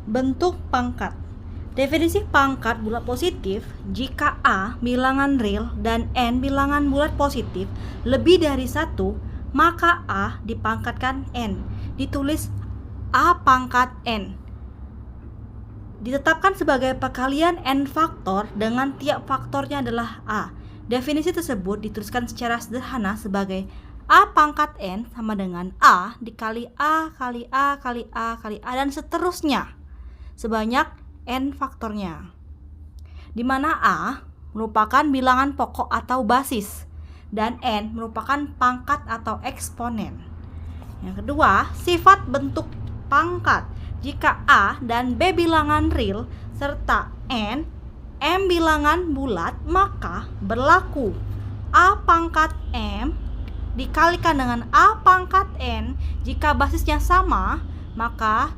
Bentuk pangkat. Definisi pangkat bulat positif, jika A bilangan real dan N bilangan bulat positif lebih dari 1, maka A dipangkatkan N. Ditulis A pangkat N. Ditetapkan sebagai perkalian N faktor dengan tiap faktornya adalah A. Definisi tersebut dituliskan secara sederhana sebagai A pangkat N sama dengan A dikali A kali A kali A kali A dan seterusnya sebanyak N faktornya, di mana A merupakan bilangan pokok atau basis dan N merupakan pangkat atau eksponen. Yang kedua, sifat bentuk pangkat. Jika A dan B bilangan real serta N, M bilangan bulat, maka berlaku A pangkat M dikalikan dengan A pangkat N. Jika basisnya sama, maka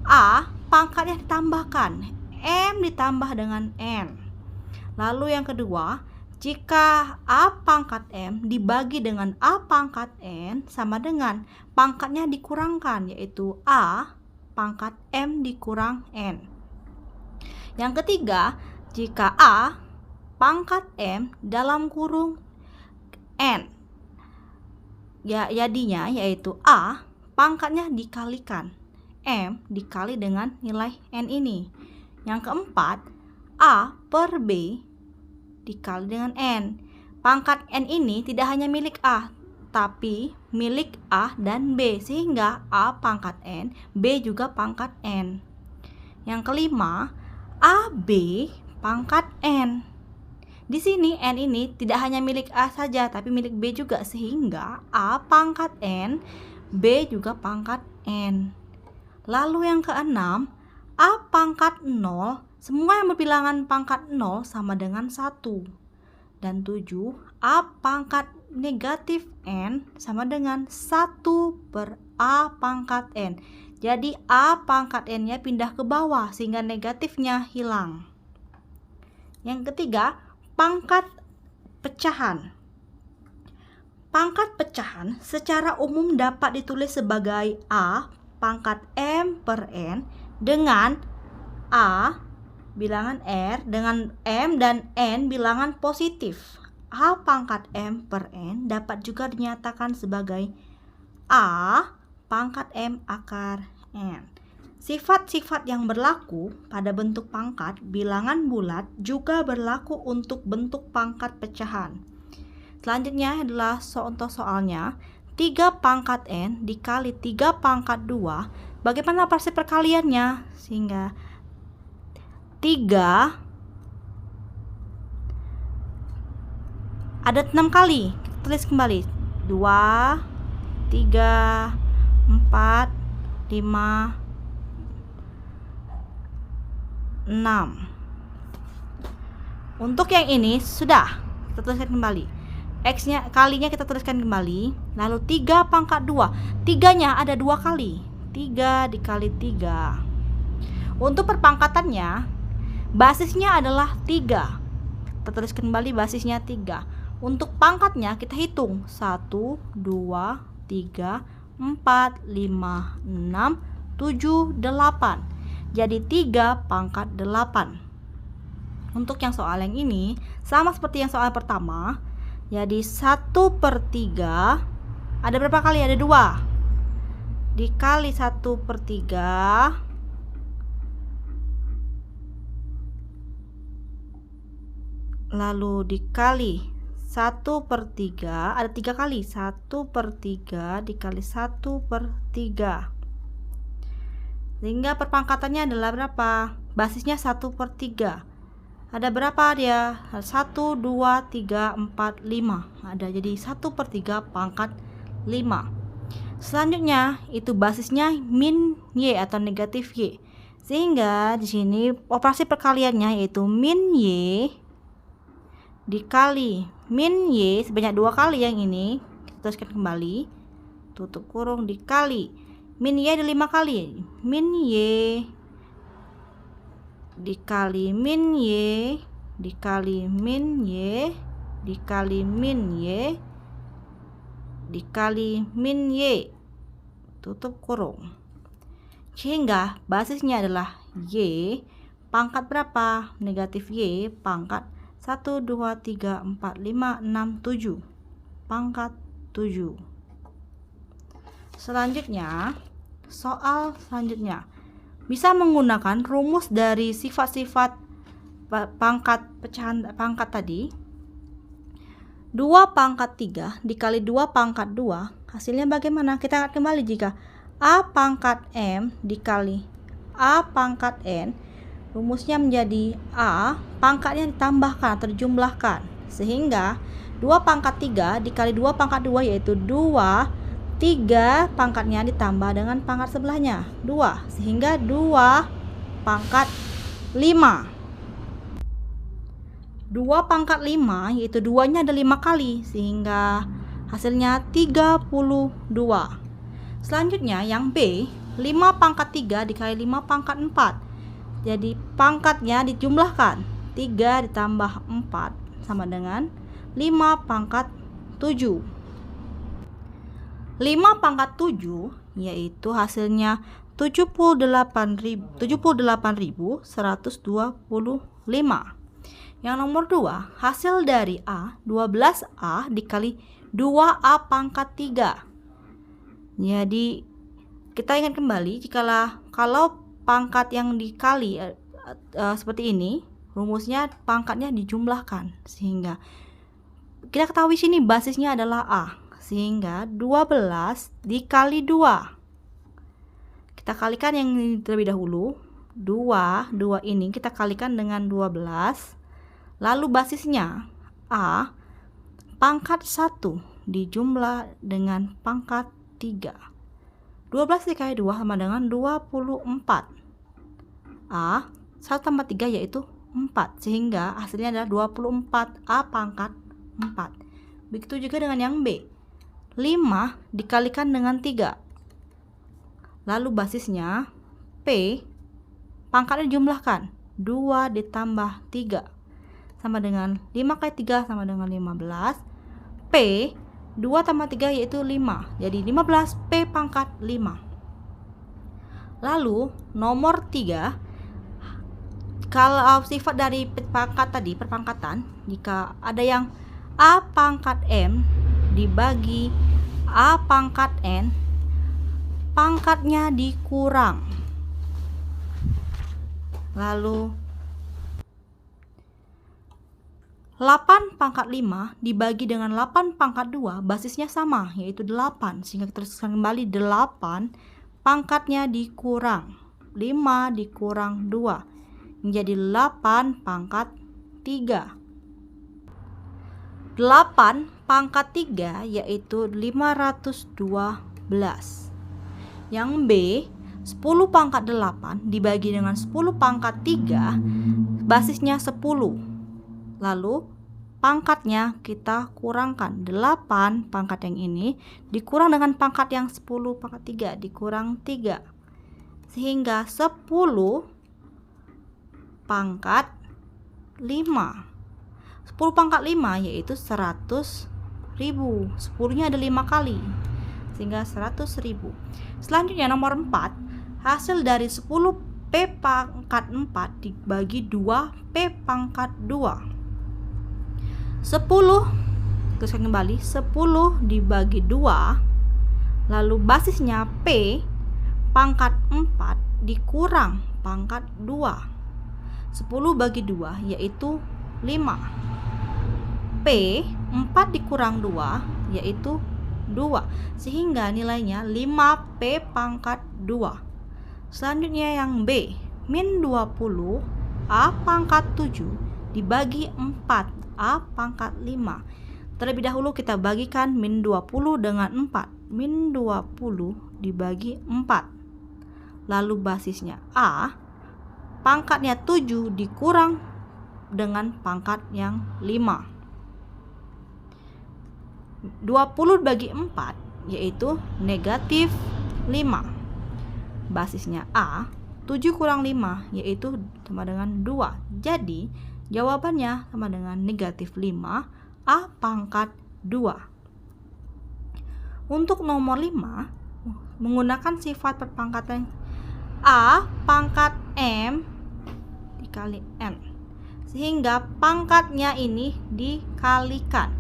A pangkatnya ditambahkan, M ditambah dengan N. Lalu yang kedua, jika A pangkat M dibagi dengan A pangkat N sama dengan pangkatnya dikurangkan, yaitu A pangkat M dikurang N. Yang ketiga, jika A pangkat M dalam kurung N, jadinya yaitu A pangkatnya dikalikan M dikali dengan nilai N ini. Yang keempat, A per B dikali dengan N. Pangkat N ini tidak hanya milik A, tapi milik A dan B, sehingga A pangkat N, B juga pangkat N. Yang kelima, A B pangkat N. Di sini N ini tidak hanya milik A saja, tapi milik B juga, sehingga A pangkat N, B juga pangkat N. Lalu yang keenam, A pangkat 0, semua yang berbilangan pangkat 0 sama dengan 1. Dan 7, A pangkat negatif N sama dengan 1 per A pangkat N. Jadi A pangkat N-nya pindah ke bawah sehingga negatifnya hilang. Yang ketiga, pangkat pecahan. Pangkat pecahan secara umum dapat ditulis sebagai A pangkat M per N dengan A bilangan R dengan M dan N bilangan positif. A pangkat M per N dapat juga dinyatakan sebagai A pangkat M akar N. Sifat-sifat yang berlaku pada bentuk pangkat bilangan bulat juga berlaku untuk bentuk pangkat pecahan. Selanjutnya adalah contoh soalnya. 3 pangkat N dikali 3 pangkat 2. Bagaimana operasi perkaliannya? Sehingga 3 ada 6 kali. Kita tulis kembali. 2, 3, 4, 5, 6. Untuk yang ini sudah kita tuliskan kembali. X-nya kalinya kita tuliskan kembali. Lalu 3 pangkat 2. 3-nya ada 2 kali. 3 dikali 3. Untuk perpangkatannya, basisnya adalah 3. Kita tuliskan kembali basisnya 3. Untuk pangkatnya kita hitung 1, 2, 3, 4, 5, 6, 7, 8. Jadi 3 pangkat 8. Untuk yang soal yang ini sama seperti yang soal pertama. Jadi 1 per 3 ada berapa kali? Ada 2 dikali 1 per 3 lalu dikali 1 per 3 ada 3 kali. 1 per 3 dikali 1 per 3 sehingga perpangkatannya adalah berapa? Basisnya 1 per 3. Ada berapa dia? 1, 2, 3, 4, 5. Ada, jadi 1 per 3 pangkat 5. Selanjutnya itu basisnya min Y atau negatif Y. Sehingga di sini operasi perkaliannya yaitu min Y dikali min Y sebanyak 2 kali yang ini. Kita tuliskan kembali. Tutup kurung dikali min Y ada 5 kali. Min Y dikali min Y dikali min Y dikali min Y dikali min Y tutup kurung. Sehingga basisnya adalah Y pangkat berapa? Negatif Y pangkat 1, 2, 3, 4, 5, 6, 7. Pangkat 7. Selanjutnya, soal selanjutnya. Bisa menggunakan rumus dari sifat-sifat pangkat pecahan pangkat tadi. 2 pangkat 3 dikali 2 pangkat 2, hasilnya bagaimana? Kita akan kembali jika A pangkat M dikali A pangkat N, rumusnya menjadi A pangkatnya ditambahkan atau dijumlahkan. Sehingga 2 pangkat 3 dikali 2 pangkat 2 yaitu 2, 3 pangkatnya ditambah dengan pangkat sebelahnya 2, sehingga 2 pangkat 5. 2 pangkat 5 yaitu 2-nya ada 5 kali, sehingga hasilnya 32. Selanjutnya yang B, 5 pangkat 3 dikali 5 pangkat 4. Jadi pangkatnya dijumlahkan, 3 ditambah 4 sama dengan 5 pangkat 7. 5 pangkat 7 yaitu hasilnya 78.125. Yang nomor 2, hasil dari A 12A dikali 2A pangkat 3. Jadi kita ingat kembali kalau pangkat yang dikali seperti ini, rumusnya pangkatnya dijumlahkan, sehingga kita ketahui sini basisnya adalah A, sehingga 12 dikali 2. Kita kalikan yang ini terlebih dahulu. 2 ini kita kalikan dengan 12. Lalu basisnya A pangkat 1 dijumlah dengan pangkat 3. 12 dikali 2 sama dengan 24. A 1 tambah 3 yaitu 4, sehingga hasilnya adalah 24 A pangkat 4. Begitu juga dengan yang B, 5 dikalikan dengan 3. Lalu basisnya P pangkatnya dijumlahkan, 2 ditambah 3 sama dengan 5 kali 3 sama dengan 15. P 2 tambah 3 yaitu 5. Jadi 15 P pangkat 5. Lalu nomor 3, kalau sifat dari pangkat tadi, perpangkatan, jika ada yang A pangkat M dibagi A pangkat N, pangkatnya dikurang. Lalu 8 pangkat 5 dibagi dengan 8 pangkat 2, basisnya sama, yaitu 8. Sehingga kita tuliskan kembali 8, pangkatnya dikurang. 5 dikurang 2, menjadi 8 pangkat 3. 8 pangkat 3 yaitu 512. Yang B, 10 pangkat 8 dibagi dengan 10 pangkat 3, basisnya 10. Lalu pangkatnya kita kurangkan, 8 pangkat yang ini dikurang dengan pangkat yang 10 pangkat 3 dikurang 3, sehingga 10 pangkat 5. 10 pangkat 5 yaitu 100.000. 10-nya ada 5 kali, sehingga 100.000. Selanjutnya nomor 4, hasil dari 10 P pangkat 4 dibagi 2 P pangkat 2. 10, tuliskan kembali, 10 dibagi 2, lalu basisnya P pangkat 4 dikurang pangkat 2. 10 bagi 2 yaitu 5. P 4 dikurang 2 yaitu 2, sehingga nilainya 5 P pangkat 2. Selanjutnya yang B, min 20 A pangkat 7 dibagi 4 A pangkat 5. Terlebih dahulu kita bagikan min 20 dengan 4. Min 20 dibagi 4. Lalu basisnya A pangkatnya 7 dikurang dengan pangkat yang 5. 20 bagi 4 yaitu negatif 5. Basisnya A 7 kurang 5 yaitu sama dengan 2. Jadi jawabannya sama dengan negatif 5 A pangkat 2. Untuk nomor 5, menggunakan sifat perpangkatan A pangkat M dikali N. Sehingga pangkatnya ini dikalikan.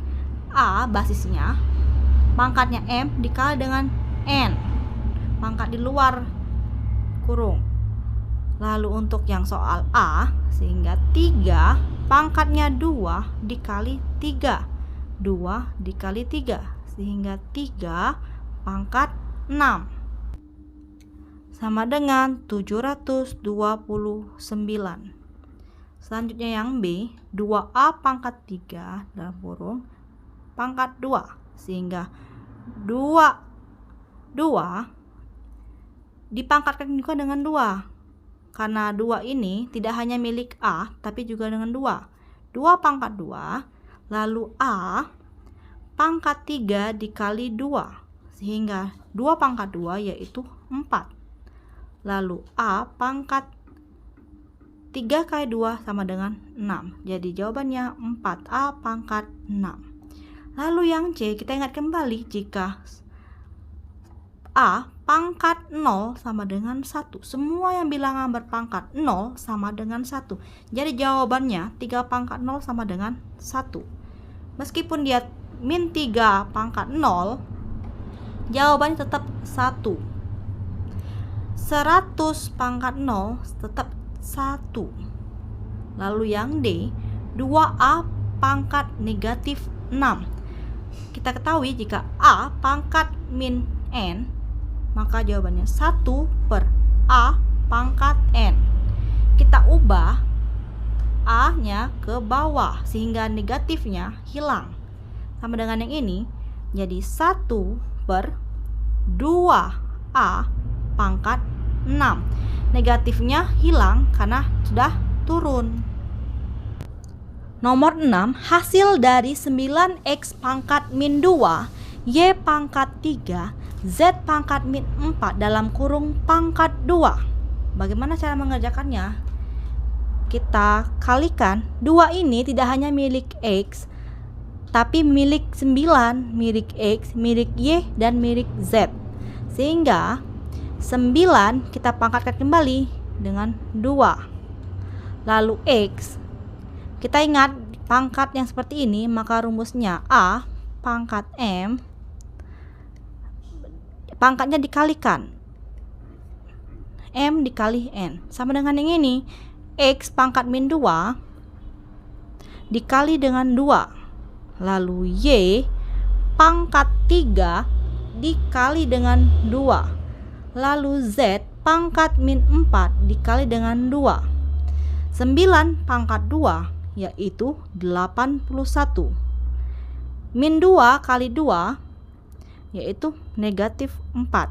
A basisnya, pangkatnya M dikali dengan N, pangkat di luar kurung. Lalu untuk yang soal A, sehingga 3 pangkatnya 2 dikali 3, 2 dikali 3, sehingga 3 pangkat 6 sama dengan 729. Selanjutnya yang B, 2A pangkat 3 dalam kurung pangkat 2, sehingga 2 dipangkatkan juga dengan 2. Karena 2 ini tidak hanya milik A, tapi juga dengan 2. 2 pangkat 2, lalu A pangkat 3 dikali 2. Sehingga 2 pangkat 2 yaitu 4. Lalu A pangkat 3 kali 2 sama dengan 6. Jadi jawabannya 4A pangkat 6. Lalu yang C, kita ingat kembali jika A pangkat 0 sama dengan 1. Semua yang bilangan berpangkat 0 sama dengan 1. Jadi jawabannya 3 pangkat 0 sama dengan 1. Meskipun dia min 3 pangkat 0, jawabannya tetap 1. 100 pangkat 0 tetap 1. Lalu yang D, 2A pangkat negatif 6. Kita ketahui jika A pangkat min N, maka jawabannya 1 per A pangkat N. Kita ubah A-nya ke bawah sehingga negatifnya hilang. Sama dengan yang ini, jadi 1 per 2A pangkat 6. Negatifnya hilang karena sudah turun. Nomor 6, hasil dari 9X pangkat min 2, Y pangkat 3, Z pangkat min 4 dalam kurung pangkat 2. Bagaimana cara mengerjakannya? Kita kalikan. 2 ini tidak hanya milik X, tapi milik 9, milik X, milik Y, dan milik Z. Sehingga 9 kita pangkatkan kembali dengan 2. Lalu X, kita ingat pangkat yang seperti ini, maka rumusnya A pangkat M, pangkatnya dikalikan M dikali N, sama dengan yang ini. X pangkat min 2 dikali dengan 2. Lalu Y pangkat 3 dikali dengan 2. Lalu Z pangkat min 4 dikali dengan 2. 9 pangkat 2 yaitu 81. Min 2 kali 2 yaitu negatif 4.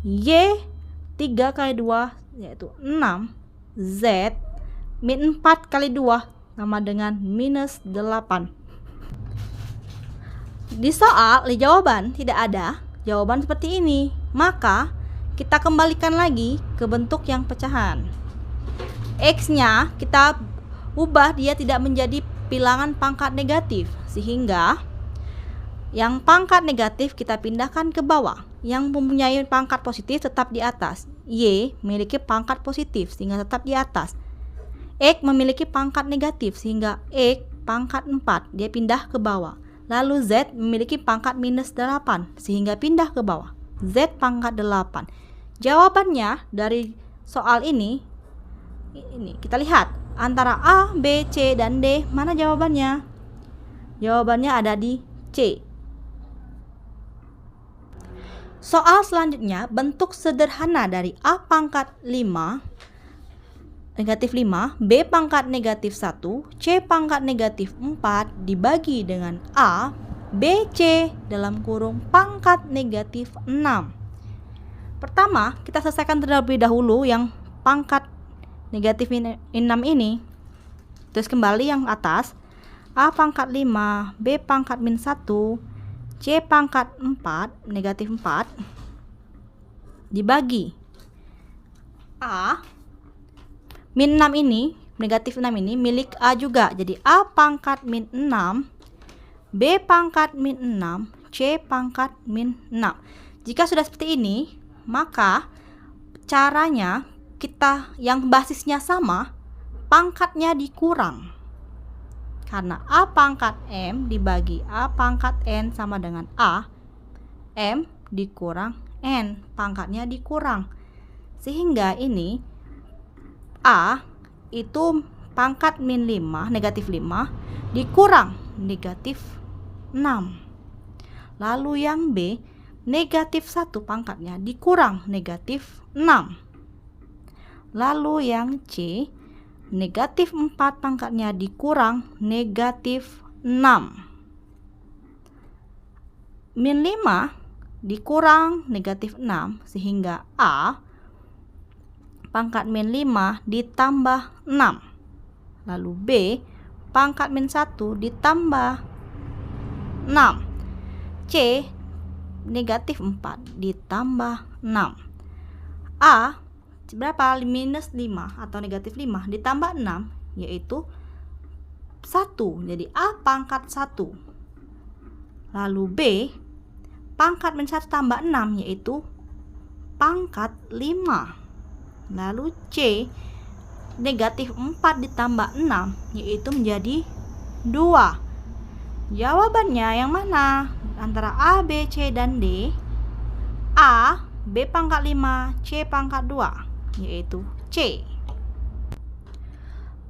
Y 3 kali 2 yaitu 6. Z min 4 kali 2 sama dengan minus 8. Di soal, di jawaban tidak ada jawaban seperti ini. Maka kita kembalikan lagi ke bentuk yang pecahan. X-nya kita ubah dia tidak menjadi bilangan pangkat negatif, sehingga yang pangkat negatif kita pindahkan ke bawah. Yang mempunyai pangkat positif tetap di atas. Y memiliki pangkat positif sehingga tetap di atas. X memiliki pangkat negatif sehingga X pangkat 4 dia pindah ke bawah. Lalu Z memiliki pangkat minus 8 sehingga pindah ke bawah. Z pangkat 8. Jawabannya dari soal ini kita lihat antara A, B, C, dan D, mana jawabannya? Jawabannya ada di C. Soal selanjutnya, bentuk sederhana dari A pangkat 5 negatif 5, B pangkat negatif 1, C pangkat negatif 4 dibagi dengan A, B, C dalam kurung pangkat negatif 6. Pertama, kita selesaikan terlebih dahulu yang pangkat negatif 6 ini. Terus kembali yang atas, A pangkat 5, B pangkat min 1, C pangkat 4, negatif 4, dibagi A, min 6 ini, negatif 6 ini milik A juga. Jadi A pangkat min 6, B pangkat min 6, C pangkat min 6. Jika sudah seperti ini, maka caranya yang basisnya sama, pangkatnya dikurang. Karena A pangkat M dibagi A pangkat N sama dengan A, M dikurang N, pangkatnya dikurang. Sehingga ini A itu pangkat min 5, negatif 5, dikurang negatif 6. Lalu yang B, negatif 1 pangkatnya dikurang negatif 6. Lalu yang C, negatif 4 pangkatnya dikurang negatif 6. Min 5 dikurang negatif 6, sehingga A pangkat min 5 ditambah 6. Lalu B pangkat min 1 ditambah 6. C negatif 4 ditambah 6. A berapa? Minus 5 atau negatif 5 ditambah 6, yaitu 1. Jadi A pangkat 1. Lalu B pangkat min 1 tambah 6, yaitu pangkat 5. Lalu C negatif 4 ditambah 6, yaitu menjadi 2. Jawabannya yang mana? Antara A, B, C, dan D. A, B pangkat 5, C pangkat 2, yaitu C.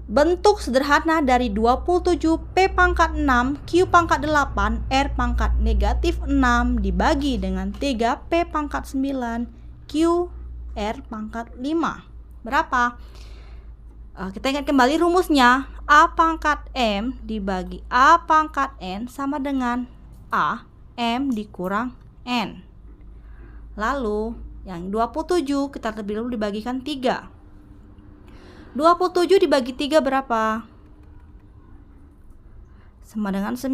Bentuk sederhana dari 27 P pangkat 6, Q pangkat 8, R pangkat negatif 6 dibagi dengan 3 P pangkat 9, Q, R pangkat 5. Berapa? Kita ingat kembali rumusnya. A pangkat M dibagi A pangkat N sama dengan A, M dikurang N. Lalu yang 27 kita terlebih dahulu dibagikan 3. 27 dibagi 3 berapa? Sama dengan 9.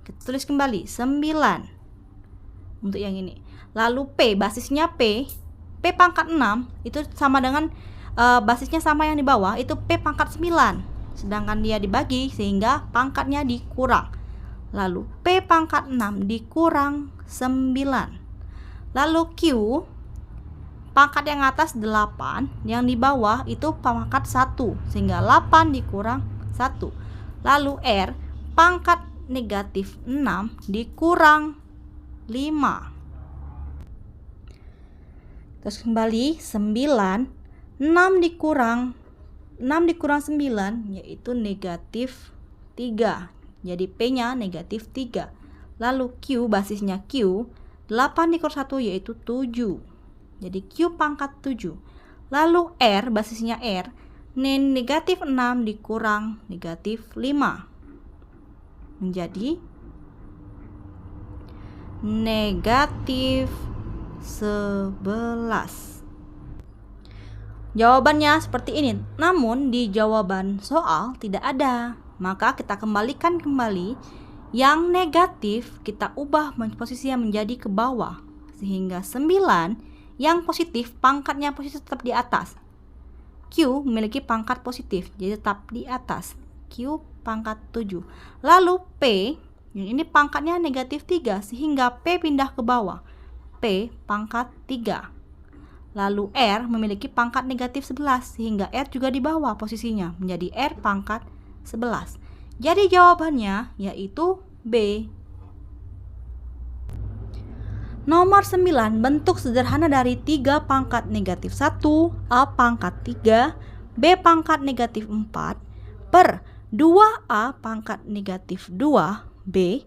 Kita tulis kembali 9 untuk yang ini. Lalu P, basisnya P pangkat 6 itu sama dengan basisnya sama yang di bawah, itu P pangkat 9. Sedangkan dia dibagi sehingga pangkatnya dikurang. Lalu P pangkat 6 dikurang 9. Lalu Q pangkat yang atas 8, yang di bawah itu pangkat 1, sehingga 8 dikurang 1. Lalu R pangkat negatif 6 dikurang 5. Terus kembali 9, 6 dikurang 9 yaitu negatif 3. Jadi P nya negatif 3. Lalu Q basisnya Q, 8 dikurang 1 yaitu 7. Jadi Q pangkat 7. Lalu R basisnya R, negatif 6 dikurang negatif 5 menjadi negatif 11. Jawabannya seperti ini. Namun di jawaban soal tidak ada. Maka kita kembalikan kembali yang negatif, kita ubah posisinya menjadi ke bawah, sehingga 9 yang positif pangkatnya positif tetap di atas. Q memiliki pangkat positif, jadi tetap di atas. Q pangkat 7. Lalu P, yang ini pangkatnya negatif 3, sehingga P pindah ke bawah. P pangkat 3. Lalu R memiliki pangkat negatif 11, sehingga R juga di bawah posisinya, menjadi R pangkat 11. Jadi jawabannya yaitu B. Nomor 9, bentuk sederhana dari 3 pangkat negatif 1, A pangkat 3, B pangkat negatif 4, per 2A pangkat negatif 2, B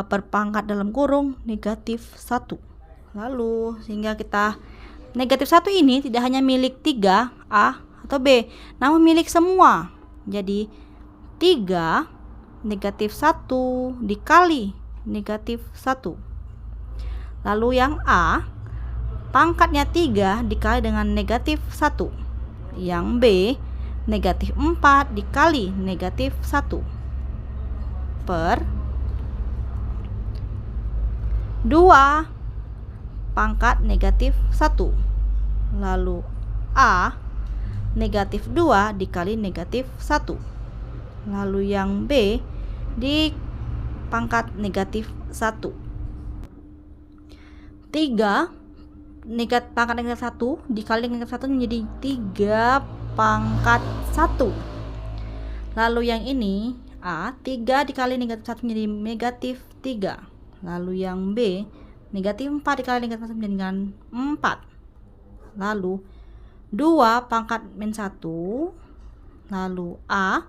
per pangkat dalam kurung negatif 1. Lalu sehingga kita negatif 1 ini tidak hanya milik 3 A atau B, namun milik semua. Jadi 3 negatif 1 dikali negatif 1. Lalu yang A pangkatnya 3 dikali dengan negatif 1. Yang B negatif 4 dikali negatif 1 per 2 pangkat negatif 1. Lalu A negatif 2 dikali negatif 1. Lalu yang B di pangkat negatif 1. 3 pangkat negatif 1 dikali dengan negatif 1 menjadi 3 pangkat 1. Lalu yang ini A, 3 dikali negatif 1 menjadi negatif 3. Lalu yang B, negatif 4 dikali negatif 1 menjadi dengan 4. Lalu 2 pangkat min 1. Lalu A,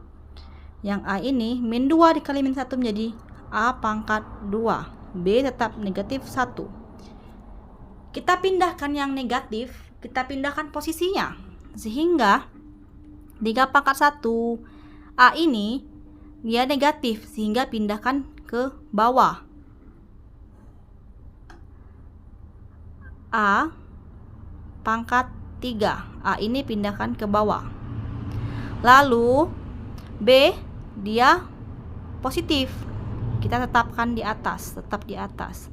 yang A ini min 2 dikali min 1 menjadi A pangkat 2. B tetap negatif 1. Kita pindahkan yang negatif, kita pindahkan posisinya. Sehingga 3 pangkat 1 A ini dia negatif, sehingga pindahkan ke bawah. A pangkat 3. A ini pindahkan ke bawah. Lalu B dia positif. Kita tetapkan di atas, tetap di atas.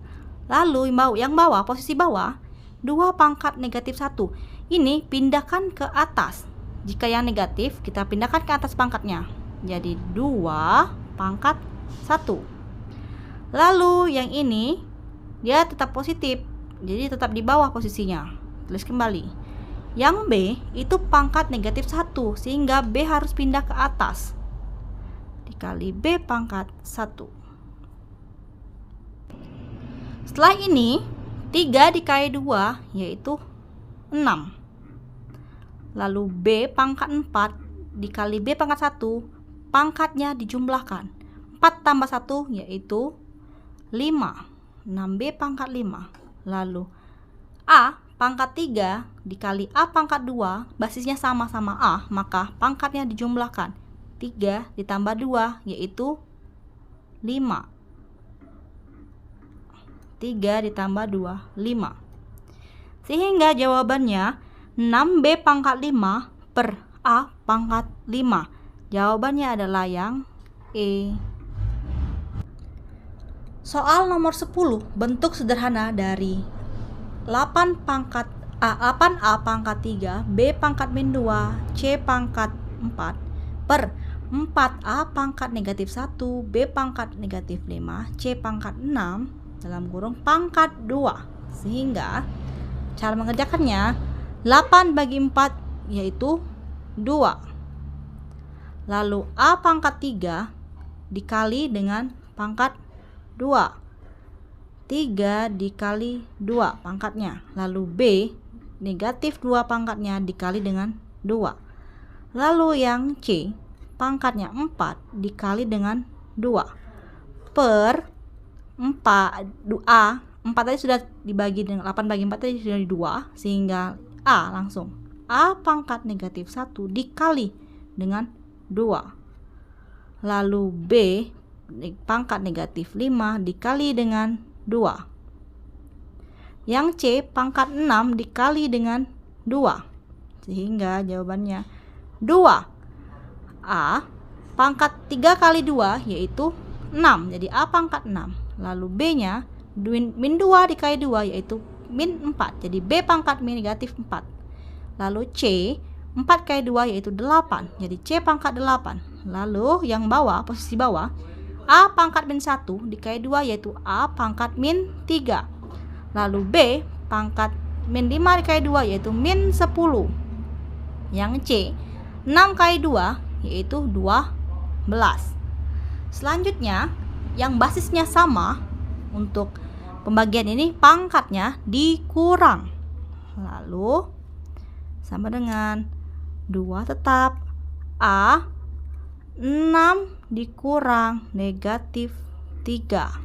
Lalu yang bawah, posisi bawah, 2 pangkat negatif 1. Ini pindahkan ke atas. Jika yang negatif, kita pindahkan ke atas pangkatnya. Jadi 2 pangkat 1. Lalu yang ini, dia tetap positif. Jadi tetap di bawah posisinya. Tulis kembali. Yang B itu pangkat negatif 1, sehingga B harus pindah ke atas. Dikali B pangkat 1. Setelah ini 3 dikali 2 yaitu 6. Lalu B pangkat 4 dikali B pangkat 1, pangkatnya dijumlahkan. 4 tambah 1 yaitu 5. 6B pangkat 5. Lalu A pangkat 3 dikali A pangkat 2, basisnya sama-sama A, maka pangkatnya dijumlahkan. 3 ditambah 2 yaitu 5. 3 ditambah 2, 5. Sehingga jawabannya 6B pangkat 5 per A pangkat 5. Jawabannya adalah yang E. Soal nomor 10, bentuk sederhana dari 8 pangkat A, 8A pangkat 3, B pangkat min 2, C pangkat 4 per 4A pangkat negatif 1, B pangkat negatif 5, C pangkat 6 dalam kurung pangkat 2. Sehingga cara mengerjakannya 8 bagi 4 yaitu 2. Lalu A pangkat 3 dikali dengan pangkat 2. 3 dikali 2 pangkatnya. Lalu B negatif 2 pangkatnya dikali dengan 2. Lalu yang C pangkatnya 4 dikali dengan 2 per 4 A 4 tadi sudah dibagi dengan 8 bagi 4 tadi sudah 2, sehingga A langsung A pangkat negatif 1 dikali dengan 2. Lalu B pangkat negatif 5 dikali dengan 2. Yang C pangkat 6 dikali dengan 2. Sehingga jawabannya 2. A pangkat 3 kali 2 yaitu 6. Jadi A pangkat 6. Lalu B-nya min 2 dikali 2 yaitu min 4. Jadi B pangkat min negatif 4. Lalu C 4 kali 2 yaitu 8. Jadi C pangkat 8. Lalu yang bawah, posisi bawah, A pangkat min 1 dikali 2 yaitu A pangkat min 3. Lalu B pangkat min 5 dikali 2 yaitu min 10. Yang C 6 kali 2 yaitu 12. Selanjutnya yang basisnya sama, untuk pembagian ini pangkatnya dikurang. Lalu sama dengan 2 tetap A 6 dikurang negatif 3.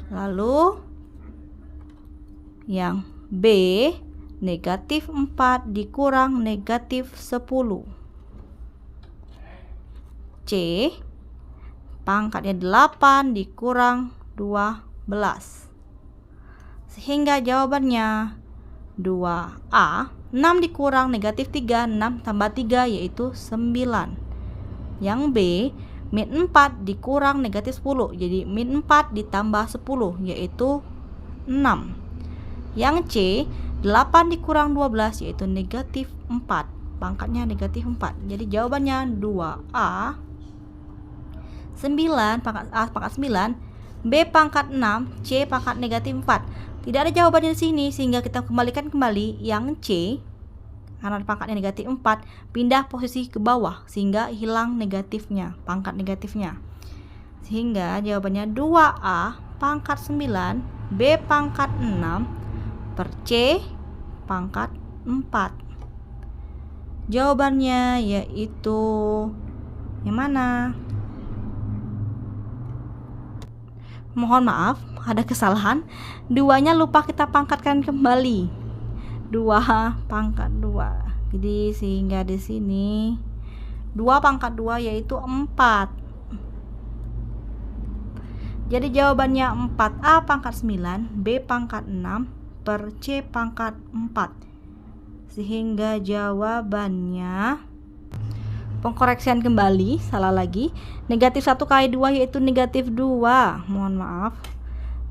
Lalu yang B negatif 4 dikurang negatif 10. C pangkatnya 8 dikurang 12. Sehingga jawabannya 2A 6 dikurang negatif 3, 6 tambah 3 yaitu 9. Yang B min 4 dikurang negatif 10, jadi min 4 ditambah 10 yaitu 6. Yang C 8 dikurang 12 yaitu negatif 4, pangkatnya negatif 4. Jadi jawabannya 2A 9 pangkat A pangkat 9, B pangkat 6, C pangkat negatif 4. Tidak ada jawabannya di sini, sehingga kita kembalikan kembali yang C. Karena pangkatnya negatif 4, pindah posisi ke bawah sehingga hilang negatifnya, pangkat negatifnya. Sehingga jawabannya 2A pangkat 9 B pangkat 6 per C pangkat 4. Jawabannya yaitu yang mana? Mohon maaf, ada kesalahan. 2-nya lupa kita pangkatkan kembali. 2 pangkat 2. Jadi sehingga di sini 2 pangkat 2 yaitu 4. Jadi jawabannya 4A pangkat 9 B pangkat 6 per C pangkat 4. Sehingga jawabannya, pengkoreksian kembali, salah lagi. Negatif 1 kali 2 yaitu negatif 2. Mohon maaf.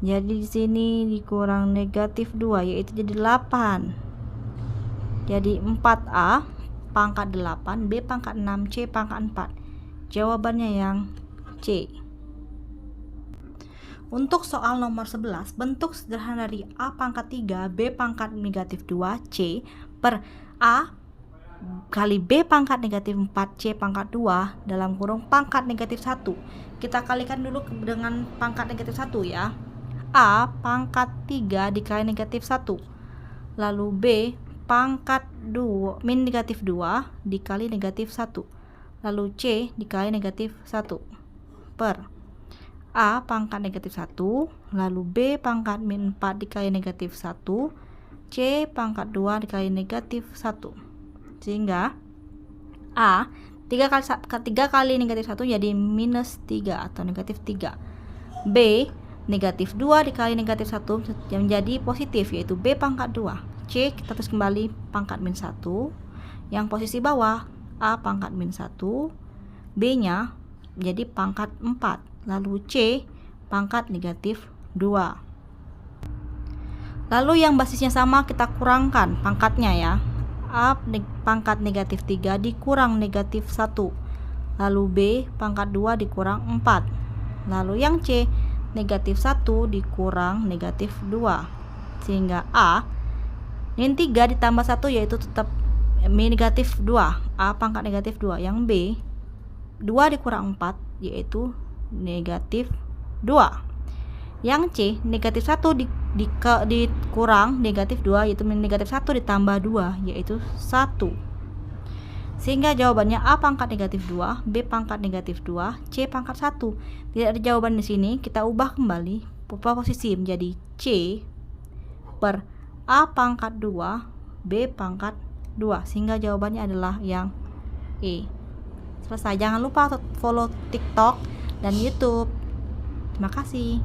Jadi di sini dikurang negatif 2 yaitu jadi 8. Jadi 4A pangkat 8 B pangkat 6 C pangkat 4. Jawabannya yang C. Untuk soal nomor 11, bentuk sederhana dari A pangkat 3 B pangkat negatif 2 C per A kali B pangkat negatif 4 C pangkat 2 dalam kurung pangkat negatif 1. Kita kalikan dulu dengan pangkat negatif 1 ya. A pangkat 3 dikali negatif 1. Lalu B pangkat 2 min negatif 2 dikali negatif 1. Lalu C dikali negatif 1 per A pangkat negatif 1, lalu B pangkat min 4 dikali negatif 1, C pangkat 2 dikali negatif 1. Sehingga A 3 kali negatif 1 jadi minus 3 atau negatif 3. B negatif 2 dikali negatif 1 yang menjadi positif yaitu B pangkat 2. C kita tulis kembali pangkat min 1. Yang posisi bawah A pangkat min 1, B nya menjadi pangkat 4. Lalu C pangkat negatif 2. Lalu yang basisnya sama kita kurangkan pangkatnya ya. A pangkat negatif 3 dikurang negatif 1. Lalu B pangkat 2 dikurang 4. Lalu yang C negatif 1 dikurang negatif 2. Sehingga A min 3 ditambah 1 yaitu tetap negatif 2. A pangkat negatif 2. Yang B 2 dikurang 4 yaitu negatif 2. Yang C negatif 1 dikurang negatif 2 yaitu negatif 1 ditambah 2 yaitu 1. Sehingga jawabannya A pangkat negatif 2 B pangkat negatif 2 C pangkat 1. Tidak ada jawaban di sini, kita ubah kembali posisi menjadi C per A pangkat 2 B pangkat 2 sehingga jawabannya adalah yang E. Selesai. Jangan lupa follow TikTok dan YouTube. Terima kasih.